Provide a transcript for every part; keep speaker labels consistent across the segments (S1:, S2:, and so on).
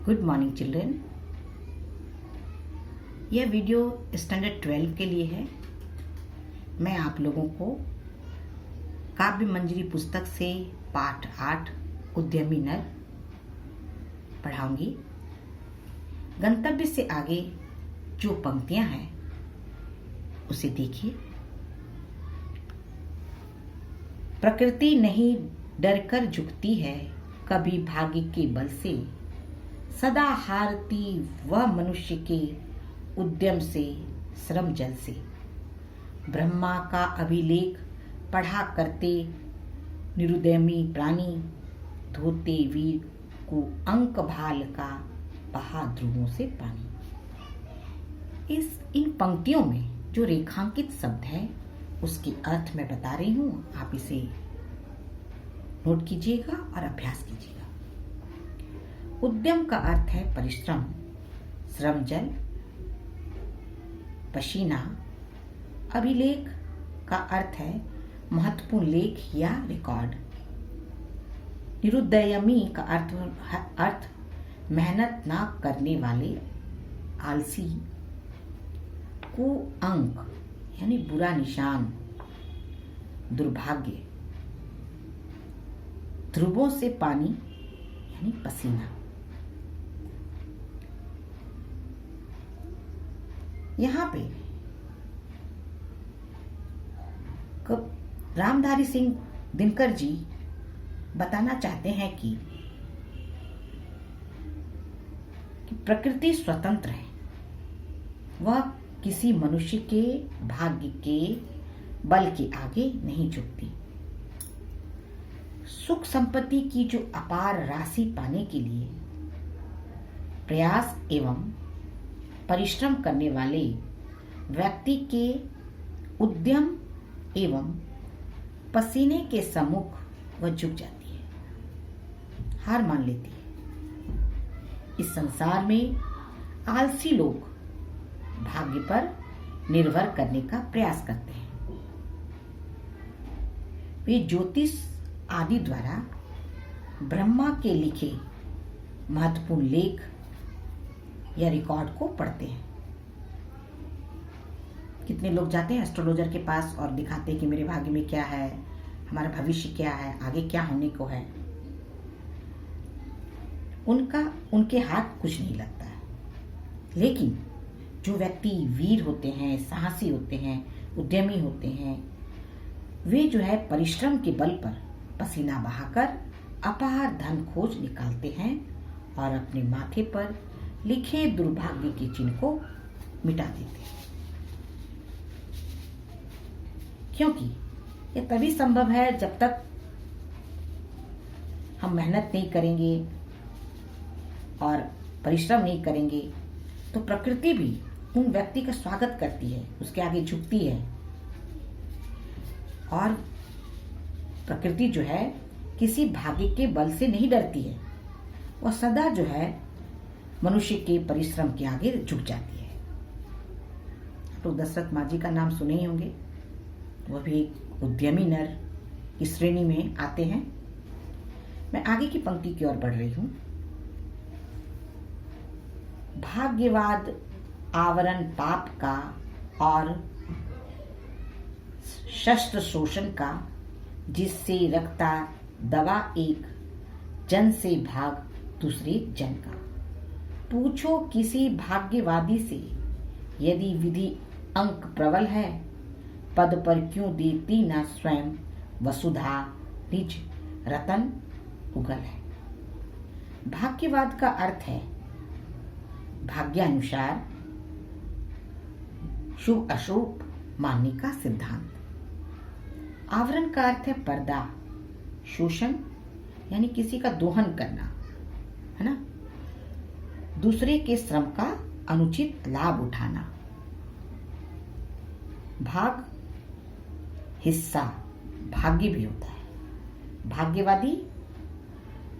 S1: Good morning children. यह video standard 12 के लिए है। मैं आप लोगों को काव्य मंजरी पुस्तक से पाठ 8 उद्यमी नर पढ़ाऊंगी। गंतव्य से आगे जो पंक्तियां हैं उसे देखिए। प्रकृति नहीं डरकर झुकती है कभी भाग्य के बल से, सदा हारती वह मनुष्य के उद्यम से, श्रम जल से। ब्रह्मा का अभिलेख पढ़ा करते निरुद्यमी प्राणी, धोते वीर को अंक भाल का बहा ध्रुवों से पानी। इन पंक्तियों में जो रेखांकित शब्द है उसके अर्थ मैं बता रही हूं, आप इसे नोट कीजिएगा और अभ्यास कीजिएगा। उद्यम का अर्थ है परिश्रम, श्रम जल, पसीना। अभिलेख का अर्थ है महत्वपूर्ण लेख या रिकॉर्ड। निरुद्यमी का अर्थ मेहनत ना करने वाले, आलसी। कुअंक यानी बुरा निशान, दुर्भाग्य। ध्रुवों से पानी यानी पसीना। यहाँ पे रामधारी सिंह दिनकर जी बताना चाहते हैं कि प्रकृति स्वतंत्र है, वह किसी मनुष्य के भाग्य के बल के आगे नहीं झुकती। सुख संपत्ति की जो अपार राशि पाने के लिए प्रयास एवं परिश्रम करने वाले व्यक्ति के उद्यम एवं पसीने के सम्मुख वह झुक जाती है, हार मान लेती है। इस संसार में आलसी लोग भाग्य पर निर्भर करने का प्रयास करते हैं। वे ज्योतिष आदि द्वारा ब्रह्मा के लिखे महत्वपूर्ण लेख या रिकॉर्ड को पढ़ते हैं। कितने लोग जाते हैं एस्ट्रोलॉजर के पास और दिखाते हैं कि मेरे भाग्य में क्या है, हमारा भविष्य क्या है, आगे क्या होने को है। उनके हाथ कुछ नहीं लगता है। लेकिन जो व्यक्ति वीर होते हैं, साहसी होते हैं, उद्यमी होते हैं, वे जो है परिश्रम के बल पर पसीना बहाकर अपार धन खोज निकालते हैं और अपने माथे पर लिखे दुर्भाग्य के चिन्ह को मिटा देते हैं। क्योंकि यह तभी संभव है जब तक हम मेहनत नहीं करेंगे और परिश्रम नहीं करेंगे, तो प्रकृति भी उन व्यक्ति का स्वागत करती है, उसके आगे झुकती है। और प्रकृति जो है किसी भाग्य के बल से नहीं डरती है, वह सदा जो है मनुष्य के परिश्रम के आगे झुक जाती है। तो दशरथ मांझी का नाम सुने ही होंगे, वह भी एक उद्यमी नर की श्रेणी में आते हैं। मैं आगे की पंक्ति की ओर बढ़ रही हूं। भाग्यवाद आवरण पाप का और शस्त्र शोषण का, जिससे रखता दवा एक जन से भाग दूसरे जन का। पूछो किसी भाग्यवादी से, यदि विधि अंक प्रबल है, पद पर क्यों देती न स्वयं वसुधा निज रतन उगल है। भाग्यवाद का अर्थ है भाग्यानुसार शुभ अशुभ मानने का सिद्धांत। आवरण का अर्थ है पर्दा, शोषण यानी किसी का दोहन करना, है ना, दूसरे के श्रम का अनुचित लाभ उठाना। भाग हिस्सा, भाग्य भी होता है। भाग्यवादी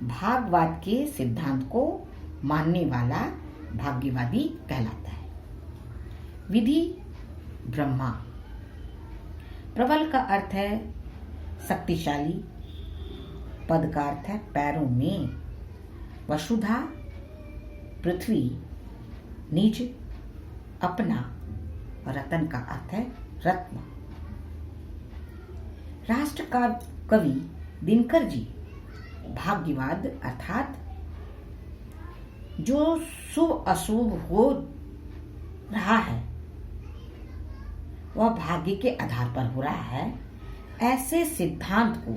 S1: भागवाद के सिद्धांत को मानने वाला भाग्यवादी कहलाता है। विधि ब्रह्मा। प्रबल का अर्थ है शक्तिशाली, पद का अर्थ है पैरों में। वसुधा पृथ्वी, निज, अपना, रतन का अर्थ है रत्न। राष्ट्र का कवि दिनकर जी भाग्यवाद अर्थात जो शुभ अशुभ हो रहा है वह भाग्य के आधार पर हो रहा है, ऐसे सिद्धांत को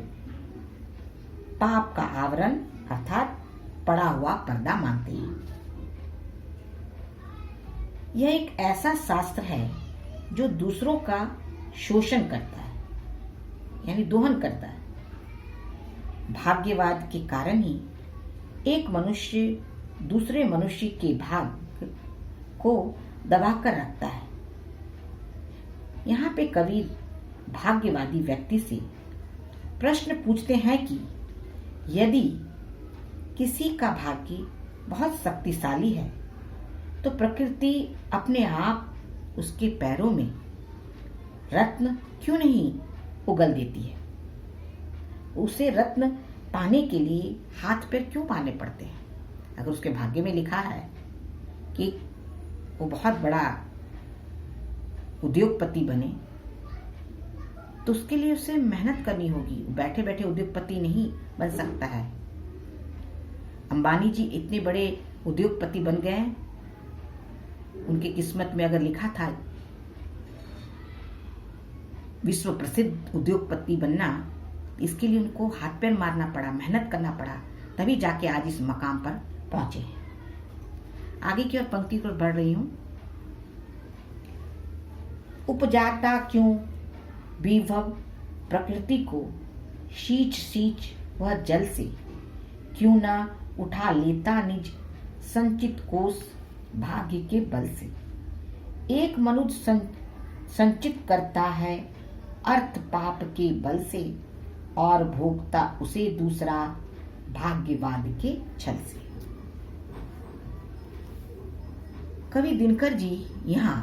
S1: पाप का आवरण अर्थात पड़ा हुआ पर्दा मानते हैं। यह एक ऐसा शास्त्र है जो दूसरों का शोषण करता है, यानी दोहन करता है। भाग्यवाद के कारण ही एक मनुष्य दूसरे मनुष्य के भाग्य को दबाकर रखता है। यहाँ पे कवि भाग्यवादी व्यक्ति से प्रश्न पूछते हैं कि यदि किसी का भाग्य बहुत शक्तिशाली है तो प्रकृति अपने आप उसके पैरों में रत्न क्यों नहीं उगल देती है? उसे रत्न पाने के लिए हाथ पैर क्यों पाने पड़ते हैं? अगर उसके भाग्य में लिखा है कि वो बहुत बड़ा उद्योगपति बने तो उसके लिए उसे मेहनत करनी होगी। बैठे बैठे उद्योगपति नहीं बन सकता है। अंबानी जी इतने बड़े उद्योगपति बन गए, उनकी किस्मत में अगर लिखा था विश्व प्रसिद्ध उद्योगपति बनना, इसके लिए उनको हाथ पैर मारना पड़ा, मेहनत करना पड़ा, तभी जाके आज इस मकाम पर पहुंचे हैं। आगे की ओर पंक्ति को बढ़ रही हूं। उपजाता क्यों विभव प्रकृति को, सींच सींच वह जल से, क्यों ना उठा लेता निज संचित कोष भाग्य के बल से। एक मनुष्य संचित करता है अर्थ पाप के बल से, और भोगता उसे दूसरा भाग्यवाद के छल से। कवि दिनकर जी यहाँ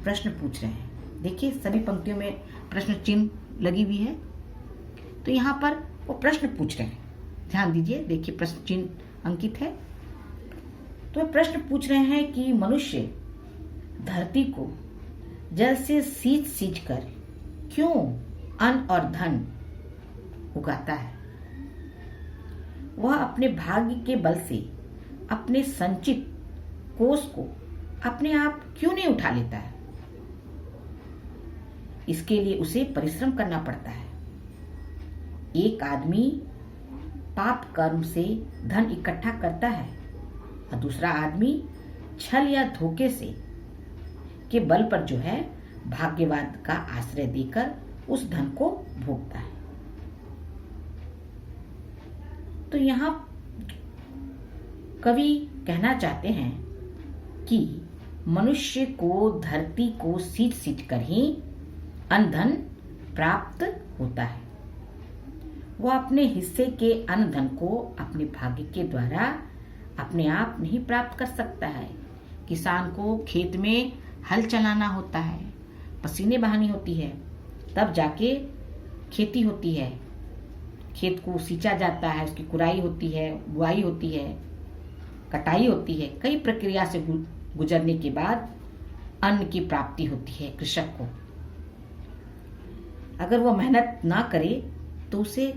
S1: प्रश्न पूछ रहे हैं। देखिए सभी पंक्तियों में प्रश्न चिन्ह लगी हुई है, तो यहाँ पर वो प्रश्न पूछ रहे हैं। ध्यान दीजिए, देखिए प्रश्न चिन्ह अंकित है। तो प्रश्न पूछ रहे हैं कि मनुष्य धरती को जल से सींच सींच कर क्यों अन्न और धन उगाता है? वह अपने भाग्य के बल से अपने संचित कोष को अपने आप क्यों नहीं उठा लेता है? इसके लिए उसे परिश्रम करना पड़ता है। एक आदमी पाप कर्म से धन इकट्ठा करता है और दूसरा आदमी छल या धोखे से के बल पर जो है भाग्यवाद का आश्रय देकर उस धन को भोगता है। तो यहाँ कवि कहना चाहते हैं कि मनुष्य को धरती को सींच सींच कर ही अन्न धन प्राप्त होता है। वह अपने हिस्से के अन्न धन को अपने भाग्य के द्वारा अपने आप नहीं प्राप्त कर सकता है। किसान को खेत में हल चलाना होता है, पसीने बहानी होती है, तब जाके खेती होती है। खेत को सींचा जाता है, उसकी कुराई होती है, बुआई होती है, कटाई होती है। कई प्रक्रिया से गुजरने के बाद अन्न की प्राप्ति होती है कृषक को। अगर वह मेहनत ना करे तो उसे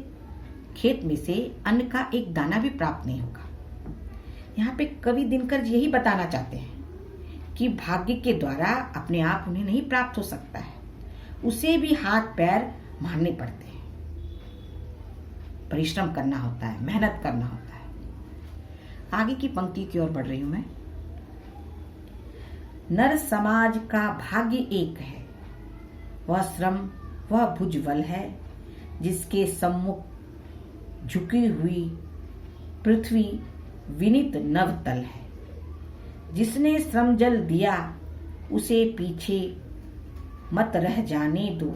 S1: खेत में से अन्न का एक दाना भी प्राप्त नहीं होगा। यहाँ पे कवि दिनकर जी यही बताना चाहते हैं कि भाग्य के द्वारा अपने आप उन्हें नहीं प्राप्त हो सकता है, उसे भी हाथ पैर मारने पड़ते हैं, परिश्रम करना होता है, मेहनत करना होता है। आगे की पंक्ति की ओर बढ़ रही हूं मैं। नर समाज का भाग्य एक है, वह श्रम वह भुजबल है, जिसके सम्मुख झुकी हुई पृथ्वी विनीत नवतल है। जिसने श्रम जल दिया उसे पीछे मत रह जाने दो,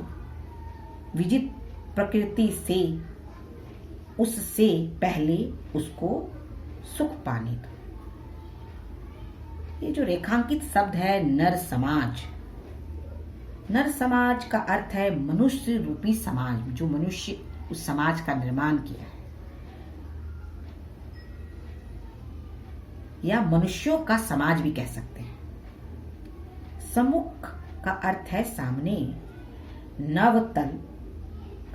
S1: विजित प्रकृति से उससे पहले उसको सुख पाने दो। ये जो रेखांकित शब्द है नर समाज, नर समाज का अर्थ है मनुष्य रूपी समाज, जो मनुष्य उस समाज का निर्माण किया है। या मनुष्यों का समाज भी कह सकते हैं। सम्मुख का अर्थ है सामने, नवतल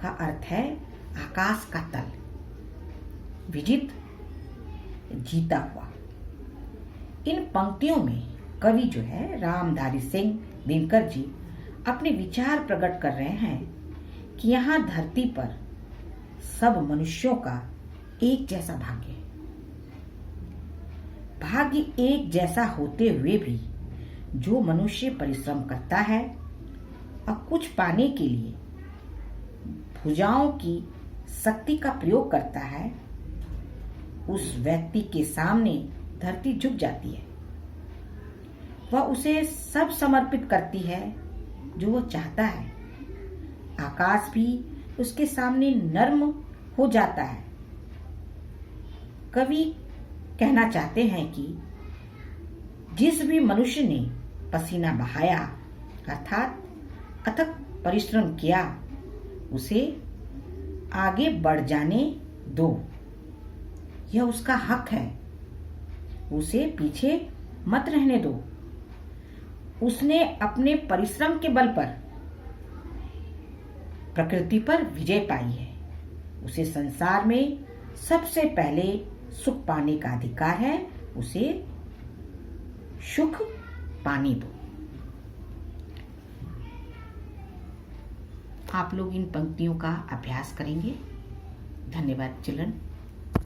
S1: का अर्थ है आकाश का तल, विजित जीता हुआ। इन पंक्तियों में कवि जो है रामधारी सिंह दिनकर जी अपने विचार प्रकट कर रहे हैं कि यहाँ धरती पर सब मनुष्यों का एक जैसा भाग्य है। भाग्य एक जैसा होते हुए भी जो मनुष्य परिश्रम करता है और कुछ पाने के लिए भुजाओं की शक्ति का प्रयोग करता है, उस व्यक्ति के सामने धरती झुक जाती है। वह उसे सब समर्पित करती है जो वो चाहता है। आकाश भी उसके सामने नर्म हो जाता है। कवि कहना चाहते हैं कि जिस भी मनुष्य ने पसीना बहाया अर्थात अथक परिश्रम किया, उसे आगे बढ़ जाने दो। यह उसका हक है, उसे पीछे मत रहने दो। उसने अपने परिश्रम के बल पर प्रकृति पर विजय पाई है। उसे संसार में सबसे पहले सुख पाने का अधिकार है। उसे सुख पाने दो। आप लोग इन पंक्तियों का अभ्यास करेंगे। धन्यवाद चिल्ड्रन।